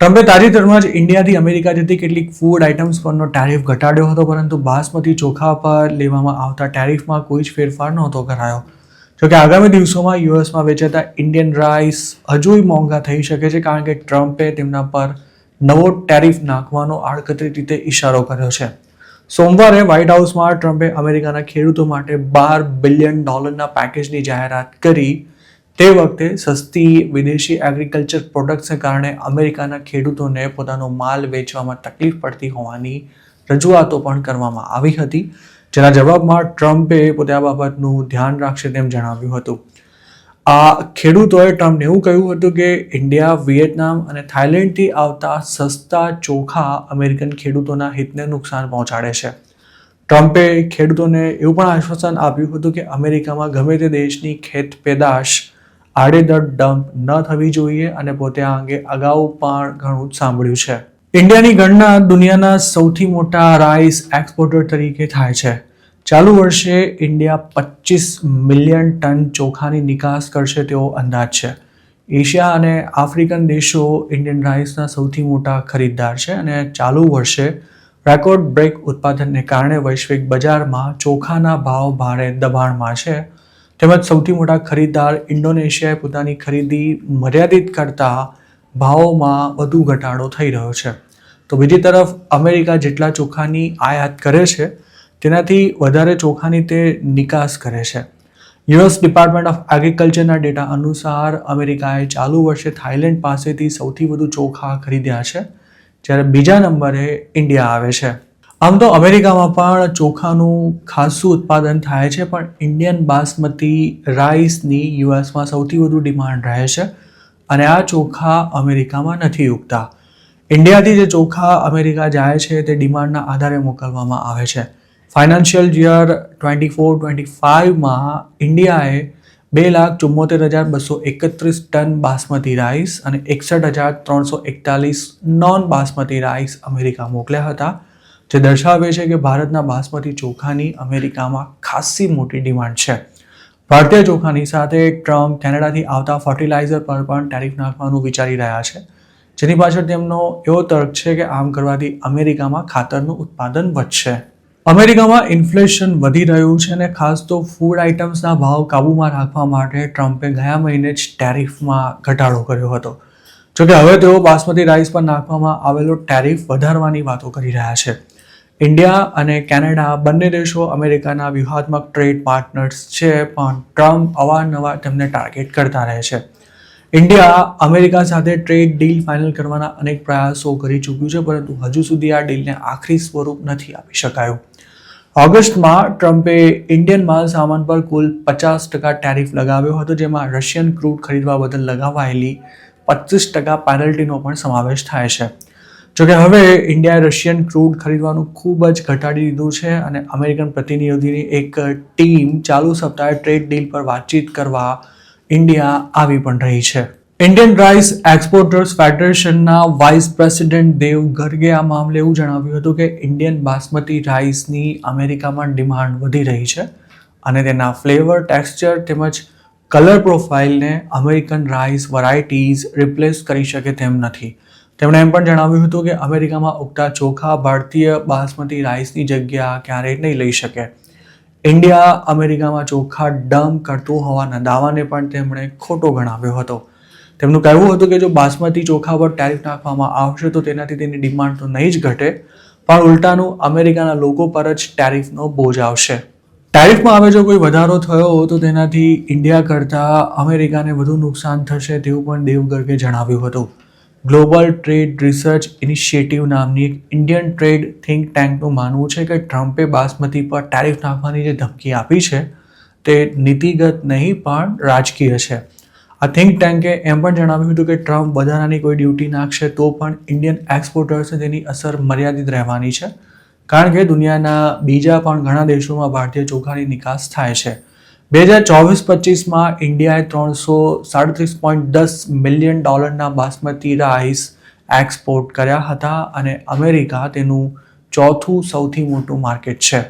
ટ્રમ્પે તાજેતરમાં જ ઇન્ડિયાથી અમેરિકા જતી કેટલીક ફૂડ આઇટમ્સ પરનો ટેરિફ ઘટાડ્યો હતો, પરંતુ બાસમતી ચોખા પર લેવામાં આવતા ટેરિફમાં કોઈ જ ફેરફાર નહોતો કરાયો. જોકે આગામી દિવસોમાં યુએસમાં વેચાતા ઇન્ડિયન રાઈસ હજુય મોંઘા થઈ શકે છે, કારણ કે ટ્રમ્પે તેમના પર નવો ટેરિફ નાખવાનો આડકતરી રીતે ઇશારો કર્યો છે. સોમવારે વ્હાઇટ હાઉસમાં ટ્રમ્પે અમેરિકાના ખેડૂતો માટે $12 બિલિયન પેકેજની જાહેરાત કરી. તે વખતે સસ્તી વિદેશી એગ્રીકલ્ચર પ્રોડક્ટ્સને કારણે અમેરિકાના ખેડૂતોને પોતાનો માલ વેચવામાં તકલીફ પડતી હોવાની રજૂઆતો પણ કરવામાં આવી હતી, જેના જવાબમાં ટ્રમ્પે પોતે આ બાબતનું ધ્યાન રાખશે તેમ જણાવ્યું હતું. આ ખેડૂતોએ ટ્રમ્પને એવું કહ્યું હતું કે ઇન્ડિયા, વિયેતનામ અને થાઇલેન્ડથી આવતા સસ્તા ચોખા અમેરિકન ખેડૂતોના હિતને નુકસાન પહોંચાડે છે. ટ્રમ્પે ખેડૂતોને એવું પણ આશ્વાસન આપ્યું હતું કે અમેરિકામાં ગમે તે દેશની ખેત પેદાશ આડેધડ ડમ્પ ન થવી જોઈએ, અને પોતે આ અંગે અગાઉ પણ ઘણું સાંભળ્યું છે. ઇન્ડિયાની ગણના દુનિયાના સૌથી મોટા રાઈસ એક્સપોર્ટર તરીકે થાય છે. ચાલુ વર્ષે ઇન્ડિયા 25 મિલિયન ટન ચોખાની નિકાસ કરશે તેવો અંદાજ છે. એશિયા અને આફ્રિકન દેશો ઇન્ડિયન રાઈસના સૌથી મોટા ખરીદદાર છે, અને ચાલુ વર્ષે રેકોર્ડ બ્રેક ઉત્પાદનને કારણે વૈશ્વિક બજારમાં ચોખાના ભાવ ભારે દબાણમાં છે. તેમજ સૌથી મોટા ખરીદદાર ઇન્ડોનેશિયાએ પોતાની ખરીદી મર્યાદિત કરતા ભાવોમાં વધુ ઘટાડો થઈ રહ્યો છે. તો બીજી તરફ અમેરિકા જેટલા ચોખાની આયાત કરે છે તેનાથી વધારે ચોખાની તે નિકાસ કરે છે. યુએસ ડિપાર્ટમેન્ટ ઓફ એગ્રીકલ્ચરના ડેટા અનુસાર અમેરિકાએ ચાલુ વર્ષે થાઇલેન્ડ પાસેથી સૌથી વધુ ચોખા ખરીદ્યા છે, જ્યારે બીજા નંબરે ઇન્ડિયા આવે છે. આમ તો અમેરિકામાં પણ ચોખાનું ખાસું ઉત્પાદન થાય છે, પણ ઇન્ડિયન બાસમતી રાઈસની યુએસમાં સૌથી વધુ ડિમાન્ડ રહે છે, અને આ ચોખા અમેરિકામાં નથી ઉગતા. ઇન્ડિયાથી જે ચોખા અમેરિકા જાય છે તે ડિમાન્ડના આધારે મોકલવામાં આવે છે. ફાઇનાન્શિયલ યર 24-25માં ઇન્ડિયાએ 2,74,231 ટન બાસમતી રાઈસ અને 61,341 નોન બાસમતી રાઈસ અમેરિકા મોકલ્યા હતા, જે દર્શાવે છે કે ભારતના બાસમતી ચોખાની અમેરિકામાં ખાસી મોટી ડિમાન્ડ છે. ભારતીય ચોખાની સાથે ટ્રમ્પ કેનેડાથી આવતા ફર્ટિલાઇઝર પર પણ ટેરિફ નાખવાનું વિચારી રહ્યા છે, જેની પાછળ તેમનો એવો તર્ક છે કે આમ કરવાથી અમેરિકામાં ખાતરનું ઉત્પાદન વધશે. અમેરિકામાં ઇન્ફ્લેશન વધી રહ્યું છે, અને ખાસ તો ફૂડ આઇટમ્સના ભાવ કાબૂમાં રાખવા માટે ટ્રમ્પે ગયા મહિને જ ટેરિફમાં ઘટાડો કર્યો હતો. જોકે હવે તેઓ બાસમતી રાઈસ પર નાખવામાં આવેલો ટેરિફ વધારવાની વાતો કરી રહ્યા છે. ઇન્ડિયા અને કેનેડા બંને દેશો અમેરિકાના વ્યૂહાત્મક ટ્રેડ પાર્ટનર્સ છે, પણ ટ્રમ્પ અવારનવાર તેમને ટાર્ગેટ કરતા રહે છે. ઇન્ડિયા અમેરિકા સાથે ટ્રેડ ડીલ ફાઇનલ કરવાના અનેક પ્રયાસો કરી ચૂક્યું છે, પરંતુ હજુ સુધી આ ડીલને આખરી સ્વરૂપ નથી આપી શકાયું. ઓગસ્ટમાં ટ્રમ્પે ઇન્ડિયન માલ સામાન પર કુલ 50% ટેરિફ લગાવ્યો હતો, જેમાં રશિયન ક્રૂડ ખરીદવા બદલ લગાવાયેલી 25% પેનલ્ટીનો પણ સમાવેશ થાય છે. જોકે હવે ઇન્ડિયાએ રશિયન ક્રૂડ ખરીદવાનું ખૂબ જ ઘટાડી દીધું છે, અને અમેરિકન પ્રતિનિધિઓની એક ટીમ ચાલુ સપ્તાહે ટ્રેડ ડીલ પર વાતચીત કરવા ઇન્ડિયા આવી પણ રહી છે. ઇન્ડિયન રાઈસ એક્સપોર્ટર્સ ફેડરેશનના વાઇસ પ્રેસિડેન્ટ દેવ ગર્ગે આ મામલે એવું જણાવ્યું હતું કે ઇન્ડિયન બાસમતી રાઈસની અમેરિકામાં ડિમાન્ડ વધી રહી છે, અને તેના ફ્લેવર, ટેક્સચર તેમજ કલર પ્રોફાઇલને અમેરિકન રાઈસ વેરાયટીઝ રિપ્લેસ કરી શકે તેમ નથી. તેમણે એમ પણ જણાવ્યું હતું કે અમેરિકામાં ઉગતા ચોખા ભારતીય બાસમતી રાઈસની જગ્યા ક્યારેય નહીં લઈ શકે. ઇન્ડિયા અમેરિકામાં ચોખા ડમ્પ કરતું હોવાના દાવાને પણ તેમણે ખોટો ગણાવ્યો હતો. તેમનું કહેવું હતું કે જો બાસમતી ચોખા પર ટેરિફ નાખવામાં આવશે તો તેનાથી તેની ડિમાન્ડ તો નહીં જ ઘટે, પણ ઉલટાનું અમેરિકાના લોકો પર જ ટેરિફનો બોજ આવશે. ટેરિફમાં હવે જો કોઈ વધારો થયો તો તેનાથી ઇન્ડિયા કરતાં અમેરિકાને વધુ નુકસાન થશે તેવું પણ દેવ ગર્ગે જણાવ્યું હતું. ગ્લોબલ ટ્રેડ રિસર્ચ ઇનિશિયેટિવ નામની એક ઇન્ડિયન ટ્રેડ થિંક ટેન્કનું માનવું છે કે ટ્રમ્પે બાસમતી પર ટેરિફ નાખવાની જે ધમકી આપી છે તે નીતિગત નહીં પણ રાજકીય છે. આ થિંક ટેન્કે એમ પણ જણાવ્યું હતું કે ટ્રમ્પ વધારાની કોઈ ડ્યુટી નાખશે તો પણ ઇન્ડિયન એક્સપોર્ટર્સને તેની અસર મર્યાદિત રહેવાની છે, કારણ કે દુનિયાના બીજા પણ ઘણા દેશોમાં ભારતીય ચોખાની નિકાસ થાય છે. 2024-25માં ઇન્ડિયાએ $337.10 મિલિયન બાસમતી રાઈસ એક્સપોર્ટ કર્યા હતા, અને અમેરિકા તેનું ચોથું સૌથી મોટું માર્કેટ છે.